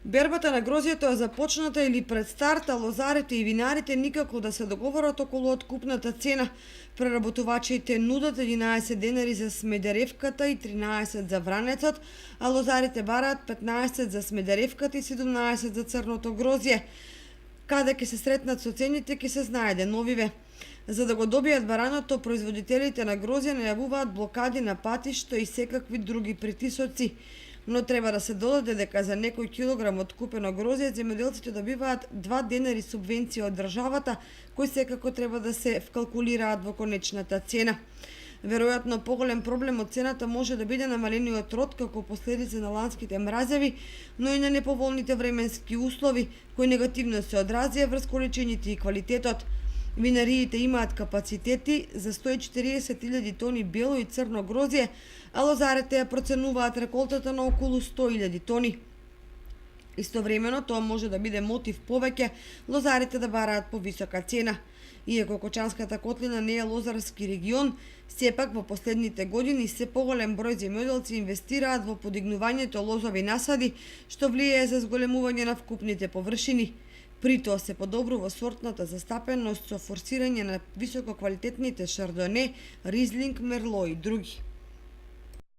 Бербата на грозјето е започната или пред старт, а лозарите и винарите никако да се договорат околу откупната цена. Преработувачите нудат 11 денари за смедеревката и 13 за вранецот, а лозарите бараат 15 за смедеревката и 17 за црното грозје. Каде ќе се сретнат со цените ќе се знае деновиве. За да го добијат бараното, производителите на грозје најавуваат блокади на патишта и секакви други притисоци. Но треба да се додаде дека за некој килограм откупено грозје земјоделците добиваат 2 денари субвенција од државата, кои секако треба да се вкалкулираат во конечната цена. Веројатно поголем проблем од цената може да биде намалениот род како последица на ланските мразеви, но и на неповолните временски услови, кои негативно се одразија врз количините и квалитетот. Винариите имаат капацитети за 140.000 тони бело и црно грозје, а лозарите ја проценуваат реколтата на околу 100.000 тони. Истовремено тоа може да биде мотив повеќе лозарите да бараат повисока цена. Иако Кочанската котлина не е лозарски регион, сепак во последните години се поголем број земјоделци инвестираат во подигнувањето лозови насади, што влијае за зголемување на вкупните површини. При тоа се подобрува сортната застапеност со форсирање на висококвалитетните шардоне, ризлинг, мерло и други.